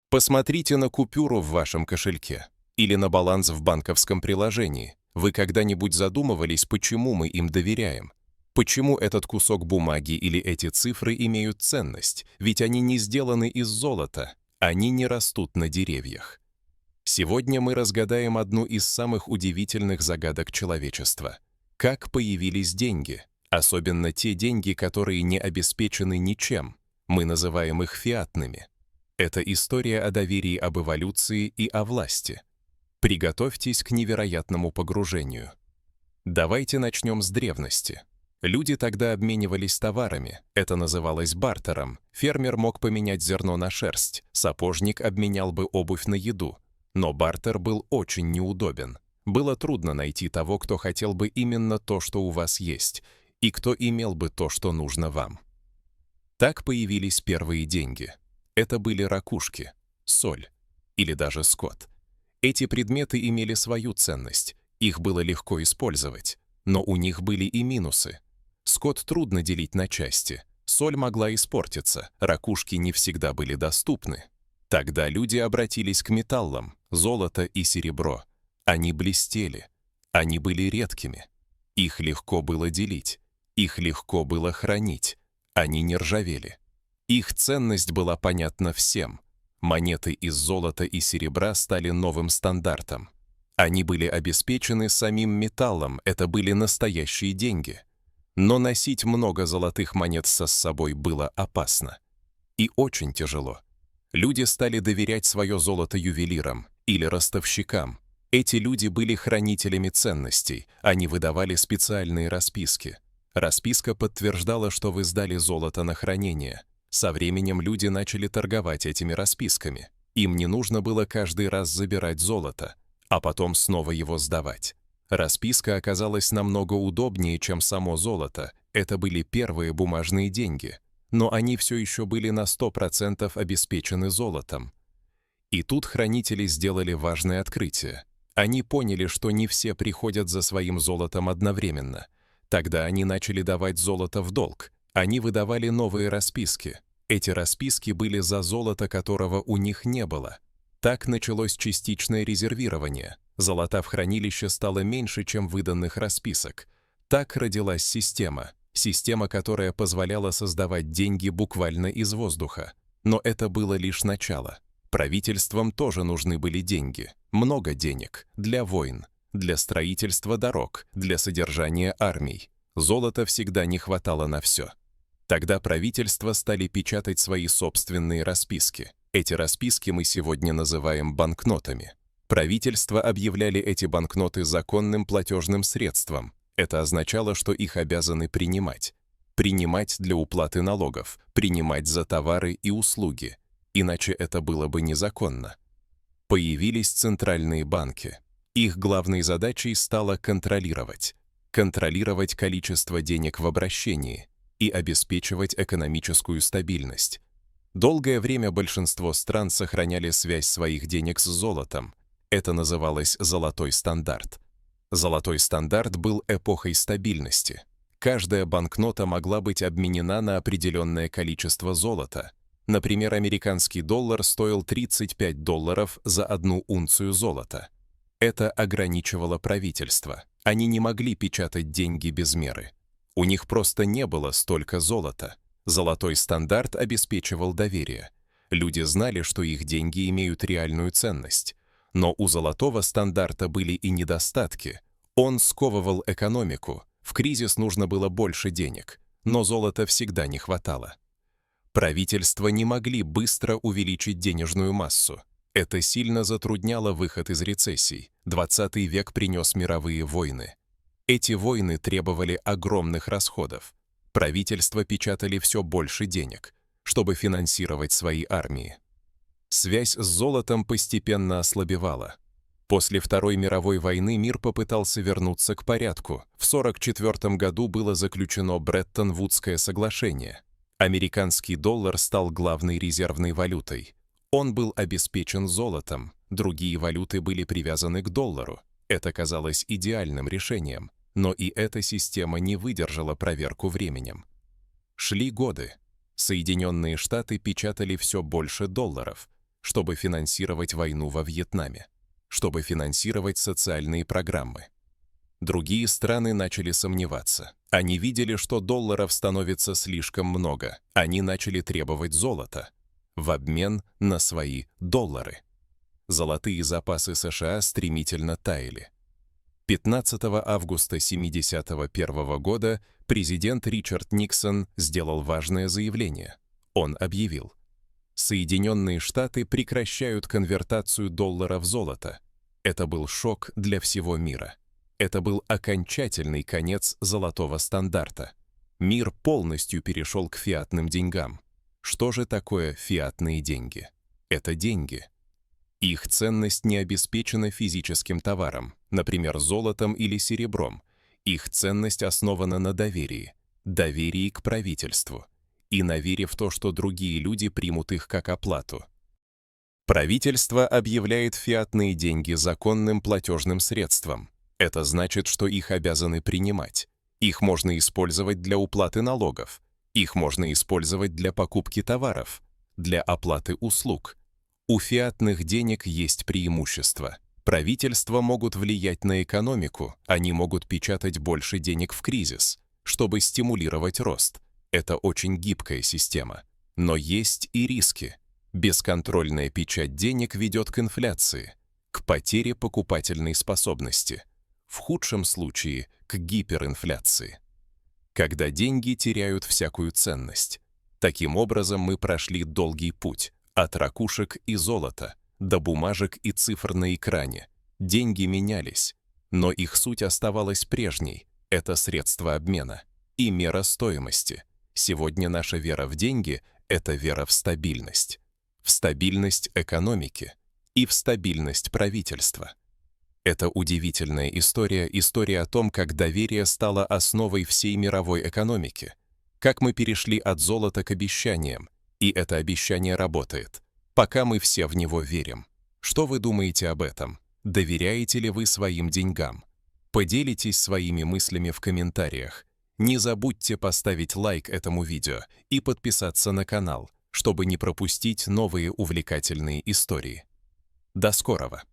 Посмотрите на купюру в вашем кошельке или на баланс в банковском приложении. Вы когда-нибудь задумывались, почему мы им доверяем? Почему этот кусок бумаги или эти цифры имеют ценность? Ведь они не сделаны из золота, они не растут на деревьях. Сегодня мы разгадаем одну из самых удивительных загадок человечества. Как появились деньги? Особенно те деньги, которые не обеспечены ничем. Мы называем их фиатными. Это история о доверии об эволюции и о власти. Приготовьтесь к невероятному погружению. Давайте начнем с древности. Люди тогда обменивались товарами, это называлось бартером. Фермер мог поменять зерно на шерсть, сапожник обменял бы обувь на еду. Но бартер был очень неудобен. Было трудно найти того, кто хотел бы именно то, что у вас есть, и кто имел бы то, что нужно вам. Так появились первые деньги. Это были ракушки, соль или даже скот. Эти предметы имели свою ценность, их было легко использовать, но у них были и минусы. Скот трудно делить на части, соль могла испортиться, ракушки не всегда были доступны. Тогда люди обратились к металлам, золото и серебро. Они блестели, они были редкими. Их легко было делить, их легко было хранить, они не ржавели. Их ценность была понятна всем. Монеты из золота и серебра стали новым стандартом. Они были обеспечены самим металлом, это были настоящие деньги. Но носить много золотых монет с собой было опасно. И очень тяжело. Люди стали доверять свое золото ювелирам или ростовщикам. Эти люди были хранителями ценностей, они выдавали специальные расписки. Расписка подтверждала, что вы сдали золото на хранение. Со временем люди начали торговать этими расписками. Им не нужно было каждый раз забирать золото, а потом снова его сдавать. Расписка оказалась намного удобнее, чем само золото. Это были первые бумажные деньги, но они все еще были на 100% обеспечены золотом. И тут хранители сделали важное открытие. Они поняли, что не все приходят за своим золотом одновременно. Тогда они начали давать золото в долг. Они выдавали новые расписки. Эти расписки были за золото, которого у них не было. Так началось частичное резервирование. Золота в хранилище стало меньше, чем выданных расписок. Так родилась система. Система, которая позволяла создавать деньги буквально из воздуха. Но это было лишь начало. Правительствам тоже нужны были деньги. Много денег. Для войн. Для строительства дорог. Для содержания армий. Золота всегда не хватало на все. Тогда правительства стали печатать свои собственные расписки. Эти расписки мы сегодня называем банкнотами. Правительства объявляли эти банкноты законным платежным средством. Это означало, что их обязаны принимать. Принимать для уплаты налогов, принимать за товары и услуги. Иначе это было бы незаконно. Появились центральные банки. Их главной задачей стало контролировать количество денег в обращении и обеспечивать экономическую стабильность. Долгое время большинство стран сохраняли связь своих денег с золотом. Это называлось «золотой стандарт». Золотой стандарт был эпохой стабильности. Каждая банкнота могла быть обменена на определенное количество золота. Например, американский доллар стоил $35 за 1 унцию золота. Это ограничивало правительство. Они не могли печатать деньги без меры. У них просто не было столько золота. Золотой стандарт обеспечивал доверие. Люди знали, что их деньги имеют реальную ценность. Но у золотого стандарта были и недостатки. Он сковывал экономику. В кризис нужно было больше денег, но золота всегда не хватало. Правительства не могли быстро увеличить денежную массу. Это сильно затрудняло выход из рецессий. 20 век принес мировые войны. Эти войны требовали огромных расходов. Правительства печатали все больше денег, чтобы финансировать свои армии. Связь с золотом постепенно ослабевала. После Второй мировой войны мир попытался вернуться к порядку. В 1944 году было заключено Бреттон-Вудское соглашение. Американский доллар стал главной резервной валютой. Он был обеспечен золотом, другие валюты были привязаны к доллару. Это казалось идеальным решением, но и эта система не выдержала проверку временем. Шли годы. Соединенные Штаты печатали все больше долларов. чтобы финансировать войну во Вьетнаме, чтобы финансировать социальные программы. Другие страны начали сомневаться. Они видели, что долларов становится слишком много. Они начали требовать золота в обмен на свои доллары. Золотые запасы США стремительно таяли. 15 августа 1971 года президент Ричард Никсон сделал важное заявление. Он объявил: Соединенные Штаты прекращают конвертацию доллара в золото. Это был шок для всего мира. Это был окончательный конец золотого стандарта. Мир полностью перешел к фиатным деньгам. Что же такое фиатные деньги? Это деньги. Их ценность не обеспечена физическим товаром, например, золотом или серебром. Их ценность основана на доверии, доверии к правительству и на вере в то, что другие люди примут их как оплату. Правительство объявляет фиатные деньги законным платежным средством. Это значит, что их обязаны принимать. Их можно использовать для уплаты налогов. Их можно использовать для покупки товаров, для оплаты услуг. У фиатных денег есть преимущество. Правительства могут влиять на экономику, они могут печатать больше денег в кризис, чтобы стимулировать рост. Это очень гибкая система. Но есть и риски. Бесконтрольная печать денег ведет к инфляции, к потере покупательной способности. В худшем случае – к гиперинфляции. Когда деньги теряют всякую ценность. Таким образом, мы прошли долгий путь от ракушек и золота до бумажек и цифр на экране. Деньги менялись, но их суть оставалась прежней. Это средство обмена и мера стоимости. Сегодня наша вера в деньги – это вера в стабильность экономики и в стабильность правительства. Это удивительная история о том, как доверие стало основой всей мировой экономики, как мы перешли от золота к обещаниям, и это обещание работает, пока мы все в него верим. Что вы думаете об этом? Доверяете ли вы своим деньгам? Поделитесь своими мыслями в комментариях. Не забудьте поставить лайк этому видео и подписаться на канал, чтобы не пропустить новые увлекательные истории. До скорого!